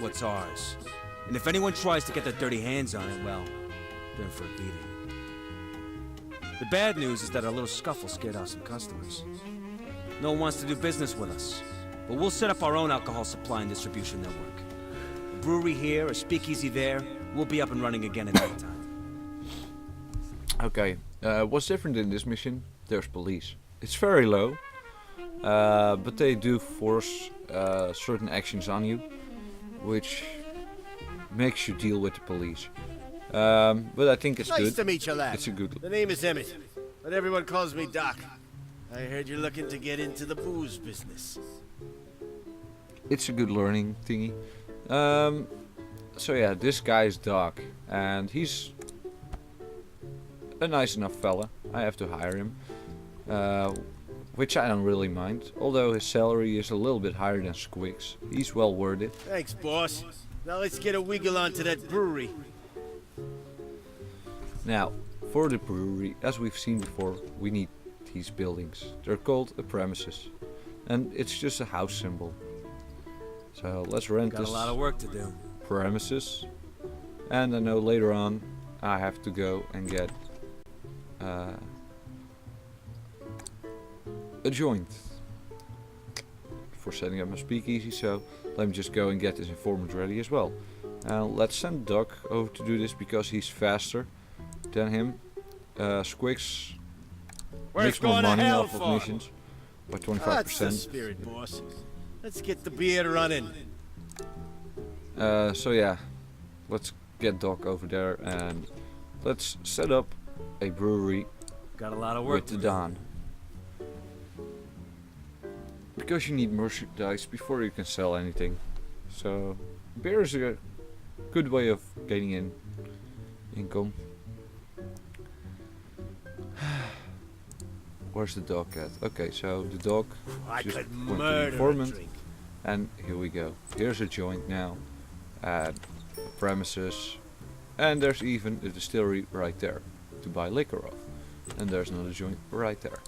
what's ours. And if anyone tries to get their dirty hands on it, well, they're in for a beating. The bad news is that our little scuffle scared off some customers. No one wants to do business with us, but we'll set up our own alcohol supply and distribution network. A brewery here, a speakeasy there, we'll be up and running again in no time. Okay, what's different in this mission? There's police. It's very low, but they do force certain actions on you, which makes you deal with the police. But I think it's good. Nice to meet you, lad. It's a good. The name is Emmett, but everyone calls me Doc. I heard you're looking to get into the booze business. It's a good learning thingy. So yeah, this guy is Doc, and he's a nice enough fella. I have to hire him, which I don't really mind. Although his salary is a little bit higher than Squig's, he's well worth it. Thanks, boss. Now let's get a wiggle onto that brewery. Now, for the brewery, as we've seen before, we need these buildings. They're called a premises, and it's just a house symbol. So let's rent Got this a lot of work to do. premises, and I know later on I have to go and get a joint for setting up my speakeasy, so let me just go and get this informant ready as well. Let's send Doc over to do this because he's faster than him. Squigs makes more money off of missions by 25%. That's the spirit, boss. Let's get the beer running. So yeah, let's get Doc over there and let's set up a brewery Got a lot of work with to the do. Don. Because you need merchandise before you can sell anything. So beer is a good way of gaining in income. Where's the dog at? Okay, so the dog I just could went to the murder a informant, drink. and here we go. Here's a joint now, at premises, and there's even a distillery right there to buy liquor off, and there's another joint right there.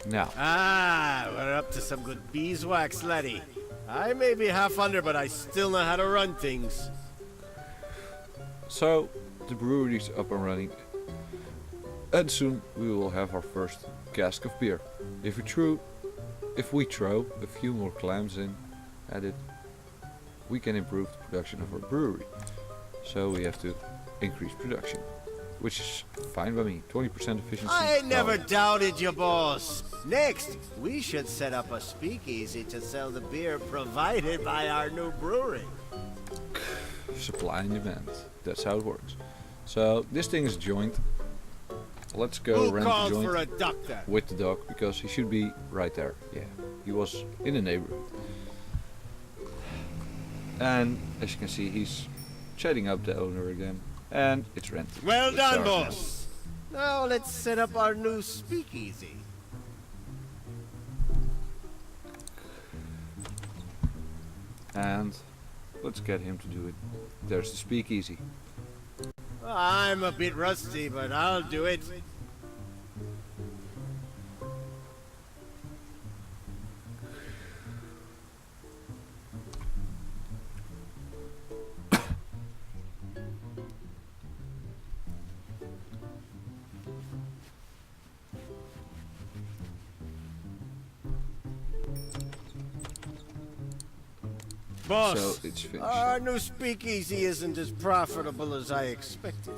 Now, Ah, we're up to some good beeswax, laddie. I may be half under, but I still know how to run things. so the brewery's up and running, and soon we will have our first cask of beer. If we throw a few more clams in at it, we can improve the production of our brewery. So we have to increase production, which is fine by me. 20% efficiency. I never gone. doubted you, boss. Next, we should set up a speakeasy to sell the beer provided by our new brewery. Supply and demand. That's how it works. So this thing is joint. Let's go Who rent the called joint for a duck then? with the dog because he should be right there. Yeah, he was in the neighborhood. And as you can see, he's chatting up the owner again, and it's rented. Well It's done, ours now. boss. Now let's set up our new speakeasy. And let's get him to do it. There's the speakeasy. I'm a bit rusty, but I'll do it. Boss, So it's finished. our new speakeasy isn't as profitable as I expected.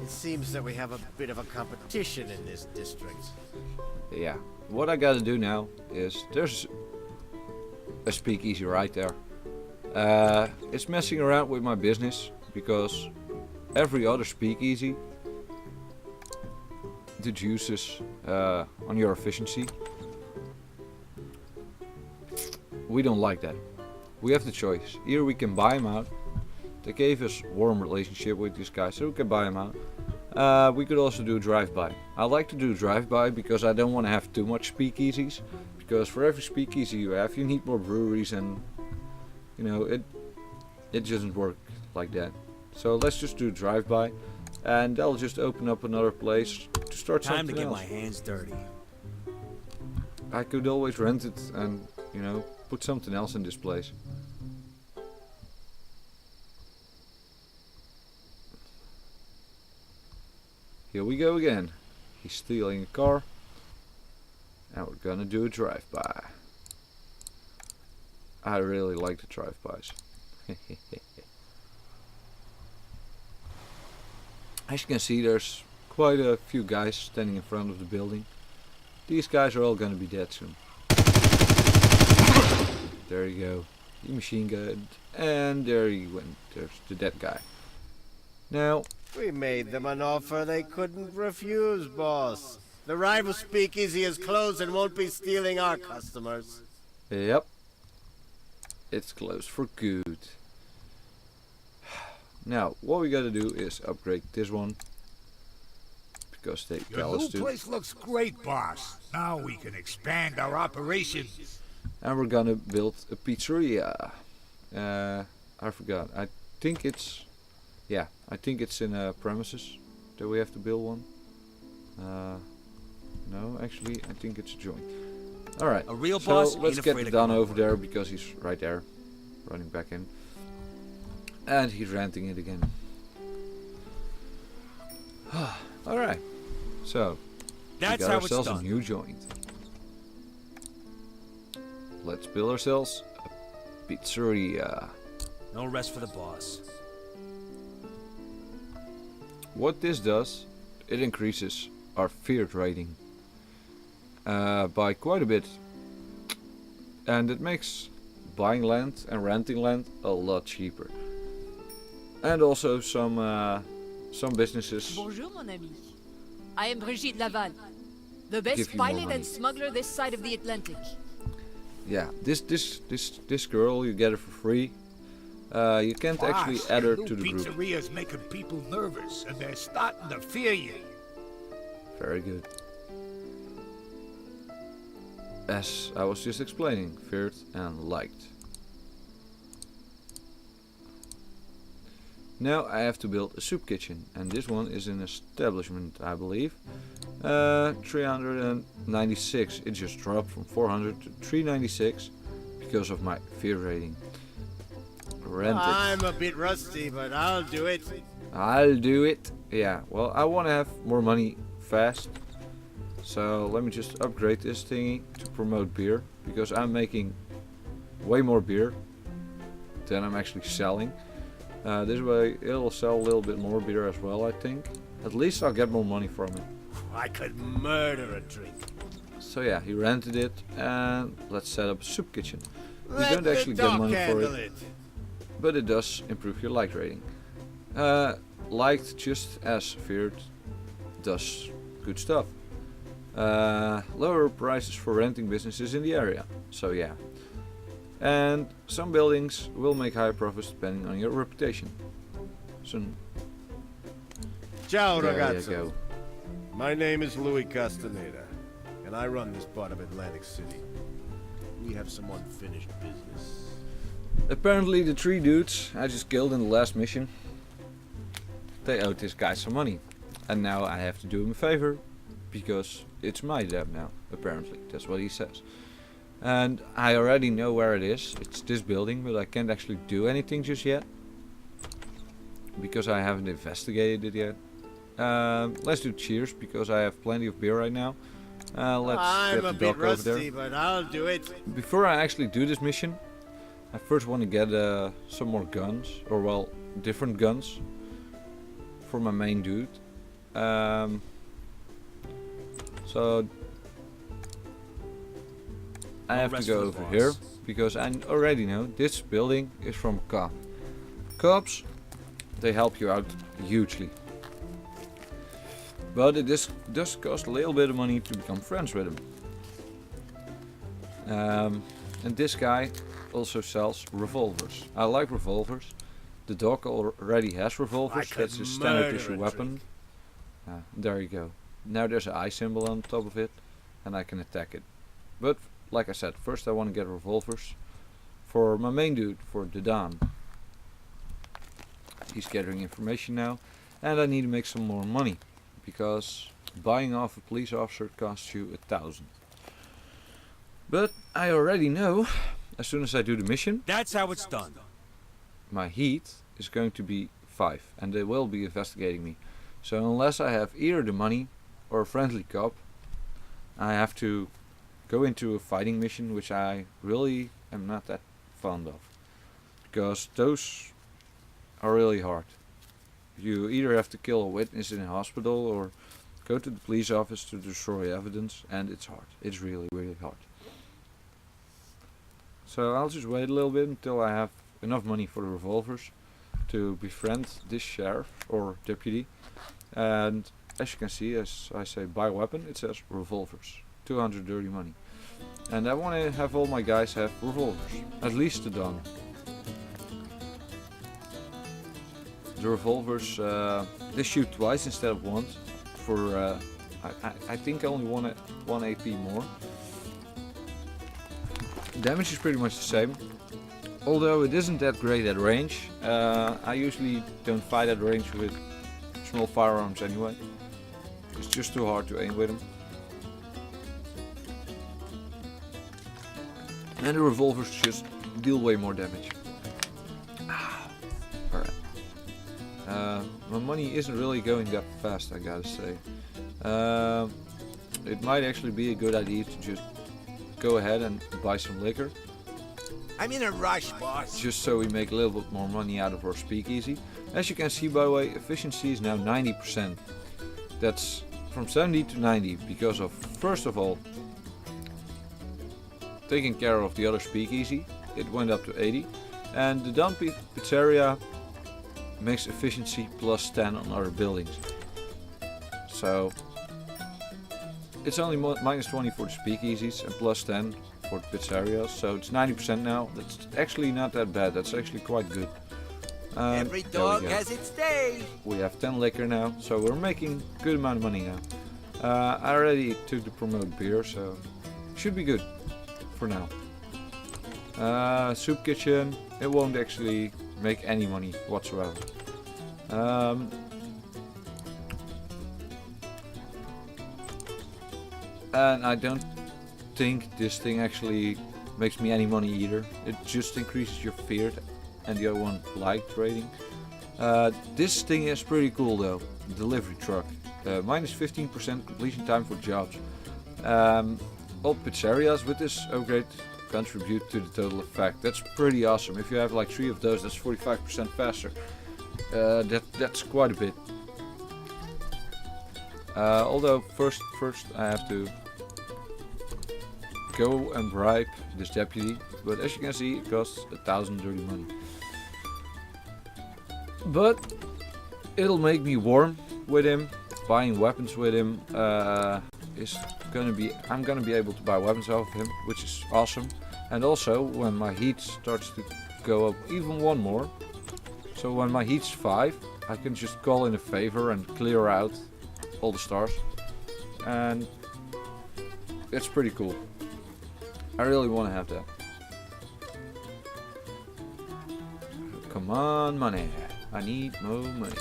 It seems that we have a bit of a competition in this district. Yeah. What I gotta do now is there's a speakeasy right there. It's messing around with my business because every other speakeasy deduces on your efficiency. We don't like that. We have the choice. Either we can buy him out. They gave us warm relationship with this guy, so we can buy him out. We could also do drive-by. I like to do drive-by because I don't want to have too much speakeasies. Because for every speakeasy you have, you need more breweries, and you know it doesn't work like that. So let's just do drive-by, and they'll just open up another place to start Time to something get else. my hands dirty. I could always rent it and put something else in this place. Here we go again. He's stealing a car. And we're gonna do a drive-by. I really like the drive-bys. As you can see, there's quite a few guys standing in front of the building. These guys are all gonna be dead soon. There you go. He machine gunned. And there he went. There's the dead guy. Now, We made them an offer they couldn't refuse, boss. The rival speakeasy is closed and won't be stealing our customers. yep. It's closed for good. Now, what we gotta do is upgrade this one. Because they Your tell us new to. place looks great, boss. Now we can expand our operations. And we're gonna build a pizzeria. I forgot. I think it's... Yeah, I think it's in premises that we have to build one. No, actually, I think it's a joint. Alright, A real so boss let's ain't get afraid of Don going over for it. there because he's right there. Running back in. And he's renting it again. Alright, so That's we got how it's ourselves a done. new joint. Let's build ourselves a pizzeria. No rest for the boss. What this does, it increases our feared rating by quite a bit. And it makes buying land and renting land a lot cheaper. And also some businesses. Bonjour, mon ami. I am Brigitte Laval, the best Give you more pilot money. and smuggler this side of the Atlantic. Yeah, this girl, you get her for free. You can't actually Boss, add her your to the new group. pizzeria's making people nervous, and they're starting to fear you. Very good. As I was just explaining, feared and liked. Now I have to build a soup kitchen, and this one is an establishment, I believe. 396. It just dropped from 400 to 396 because of my fear rating. Rent it. I'm a bit rusty, but I'll do it. I'll do it. Yeah, well, I want to have more money fast. So let me just upgrade this thingy to promote beer. Because I'm making way more beer than I'm actually selling. This way it'll sell a little bit more beer as well, I think. At least I'll get more money from it. I could murder a drink. So yeah, he rented it. And let's set up a soup kitchen. You Let don't actually the get doc money for handle it. it. But it does improve your like rating. Liked just as feared does good stuff. Lower prices for renting businesses in the area. So yeah. And some buildings will make higher profits depending on your reputation. So Ciao, there you ragazzo. go. My name is Louis Castaneda, and I run this part of Atlantic City. We have some unfinished business. Apparently the 3 dudes I just killed in the last mission, they owed this guy some money. And now I have to do him a favor, because it's my debt now, apparently. That's what he says. And I already know where it is. It's this building, but I can't actually do anything just yet. Because I haven't investigated it yet. Let's do cheers, because I have plenty of beer right now. Let's I'm get a the bit dock over there. rusty, but I'll do it. Before I actually do this mission, I first want to get some more guns, or well, different guns for my main dude. So I No have to rest go for the over boss. here because I already know this building is from a cop. Cops, they help you out hugely. But it does cost a little bit of money to become friends with them. And this guy also sells revolvers. I like revolvers. The dog already has revolvers. could That's his standard murder issue a weapon. There you go. Now there's an eye symbol on top of it, and I can attack it. But like I said, first I want to get revolvers for my main dude, for the Don. He's gathering information now, and I need to make some more money because buying off a police officer costs you 1,000. But I already know, as soon as I do the mission, That's how it's done. my heat is going to be 5, and they will be investigating me. So unless I have either the money or a friendly cop, I have to go into a fighting mission, which I really am not that fond of, because those are really hard. You either have to kill a witness in a hospital or go to the police office to destroy evidence, and it's hard. It's really, really hard. So I'll just wait a little bit until I have enough money for the revolvers to befriend this sheriff or deputy. And as you can see, as I say buy weapon, it says revolvers. 200 dirty money. And I want to have all my guys have revolvers. At least the Don. The revolvers, they shoot twice instead of once. For I think only one AP more. Damage is pretty much the same. Although it isn't that great at range. I usually don't fight at range with small firearms anyway. It's just too hard to aim with them. And the revolvers just deal way more damage. Alright. My money isn't really going that fast, I gotta say. It might actually be a good idea to just go ahead and buy some liquor. I'm in a rush, boss. Just so we make a little bit more money out of our speakeasy. As you can see, by the way, efficiency is now 90%. That's from 70 to 90 because of, first of all, taking care of the other speakeasy. It went up to 80. And the Don Pizzeria makes efficiency plus 10 on other buildings. So it's only minus 20 for the speakeasies and plus 10 for the pizzerias. So it's 90% now. That's actually not that bad. That's actually quite good. Every dog has its day. We have 10 liquor now, so we're making good amount of money now. I already took the promote beer, so should be good for now. Soup kitchen, it won't actually make any money whatsoever. And I don't think this thing actually makes me any money either. It just increases your fear, and the other one liked rating. This thing is pretty cool though. Delivery truck. Minus 15% completion time for jobs. All pizzerias with this upgrade contribute to the total effect. That's pretty awesome. If you have like 3 of those, that's 45% faster. That's quite a bit. Although first I have to go and bribe this deputy, but as you can see, it costs 1,000 dirty money. But it'll make me warm with him. Buying weapons with him I'm gonna be able to buy weapons off of him, which is awesome. And also when my heat starts to go up even one more, so when my heat's 5, I can just call in a favor and clear out all the stars, and it's pretty cool. I really want to have that. Come on, money. I need more money.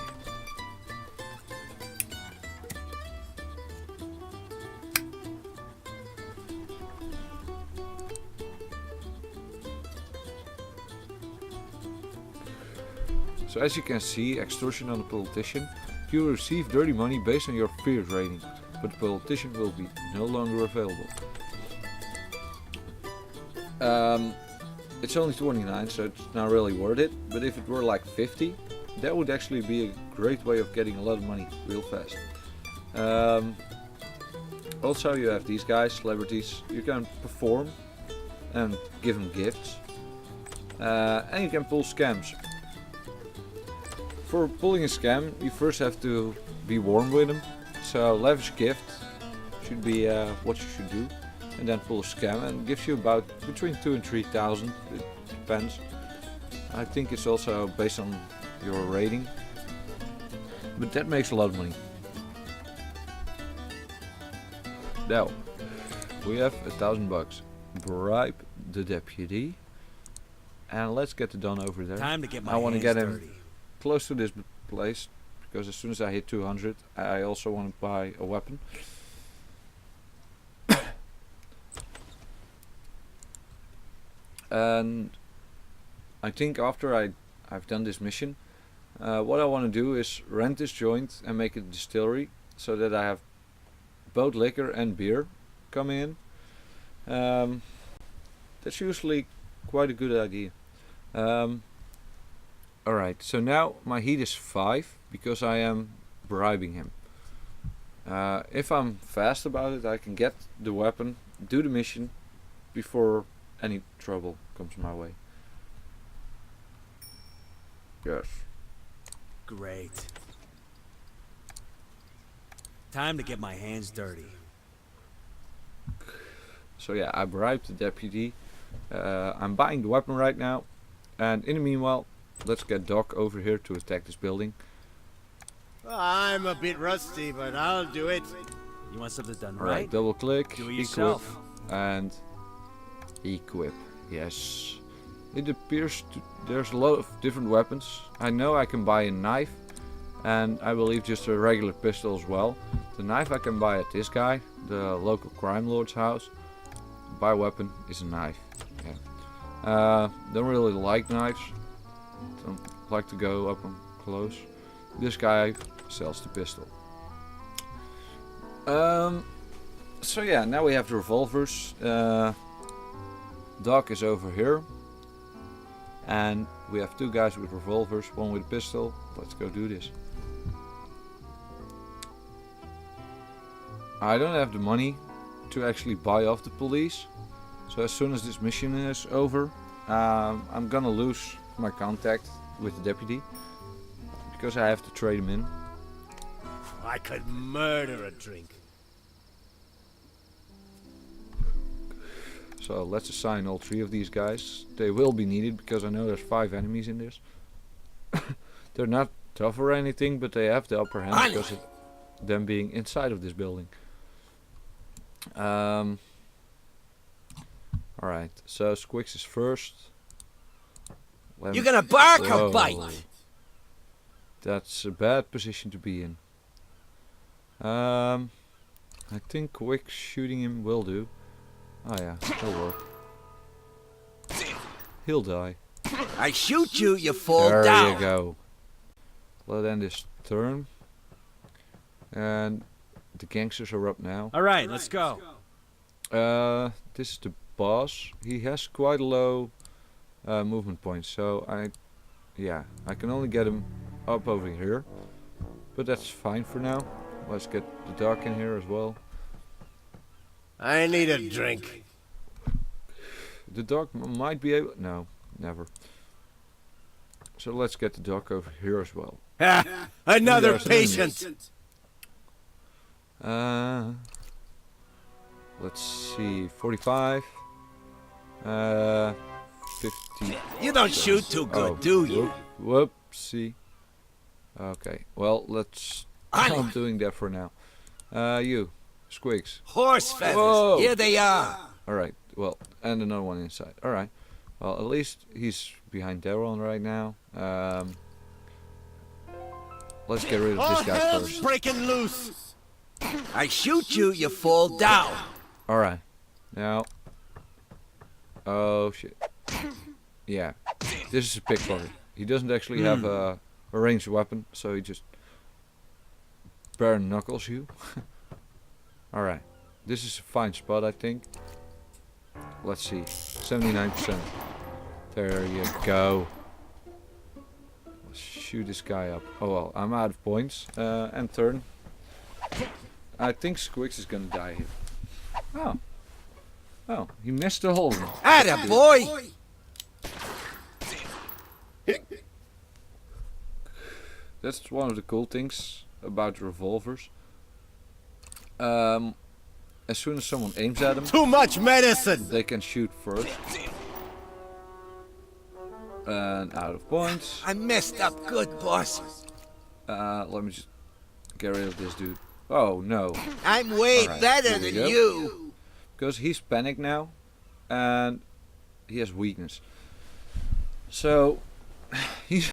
So as you can see, extortion on a politician. You will receive dirty money based on your fear rating, but the politician will be no longer available. It's only 29, so it's not really worth it, but if it were like 50, that would actually be a great way of getting a lot of money real fast. Also you have these guys, celebrities. You can perform and give them gifts, and you can pull scams. For pulling a scam, you first have to be warm with them, so lavish gift should be what you should do, and then pull a scam, and it gives you about between 2,000 and 3,000, it depends. I think it's also based on your rating, but that makes a lot of money. Now, we have $1,000. Bribe the deputy, and let's get the Don over there. Time to get my I want to hands get him dirty. close to this place, because as soon as I hit 200, I also want to buy a weapon. And I think after I've done this mission, What I want to do is rent this joint and make it a distillery, so that I have both liquor and beer come in. That's usually quite a good idea. Alright, so now my heat is 5 because I am bribing him. If I'm fast about it, I can get the weapon, do the mission before any trouble comes my way. Yes. Great. Time to get my hands dirty. So yeah, I bribed the deputy. I'm buying the weapon right now. And in the meanwhile, let's get Doc over here to attack this building. I'm a bit rusty, but I'll do it. You want something done Alright, right? double click, Do it equip, yourself. and equip. Yes. It appears there's a lot of different weapons. I know I can buy a knife, and I believe just a regular pistol as well. The knife I can buy at this guy, the local crime lord's house. Buy weapon is a knife. Yeah. Don't really like knives. Don't like to go up and close. This guy sells the pistol. So yeah, now we have the revolvers. Doc is over here. And we have 2 guys with revolvers, 1 with a pistol. Let's go do this. I don't have the money to actually buy off the police. So as soon as this mission is over, I'm gonna lose my contact with the deputy. Because I have to trade him in. I could murder a drink. So let's assign all 3 of these guys. They will be needed because I know there's 5 enemies in this. They're not tough or anything, but they have the upper hand because of them being inside of this building. Alright, so Squix is first. You're gonna bark or Whoa. bite? That's a bad position to be in. I think quick shooting him will do. Oh yeah, that'll work. He'll die. I shoot you, you fall There down. you go. Let's end this turn. And the gangsters are up now. Alright, let's go. This is the boss. He has quite a low movement point, so I can only get him up over here. But that's fine for now. Let's get the dog in here as well. I need a drink. The dog might be able... No, never. So let's get the dog over here as well. Ha! Another There's enemies. patient. Let's see, 45. 50. You don't shoot too good, Oh, do you? Whoopsie. Okay, well, let's stop doing that for now. You, Squigs. Horse feathers. Whoa. Here they are. Alright, well, and another one inside. Alright, well, at least he's behind Daryl right now. Let's get rid of All this guy hell's first. breaking loose. I shoot you, you fall down. Alright, now. Oh shit. Yeah, this is a pickpocket. He doesn't actually have a ranged weapon, so he just bare knuckles you. Alright, this is a fine spot, I think. Let's see, 79%. There you go. Let's shoot this guy up. Oh well, I'm out of points. And turn. I think Squix is gonna die here. Oh. Oh, he missed the whole one. Atta boy. That's one of the cool things about revolvers. As soon as someone aims at them, Too much medicine. they can shoot first. And out of points. I messed up good, boss. Let me just get rid of this dude. Oh no, I'm way Alright, better here we than go. you. because he's panicked now, and he has weakness. So he's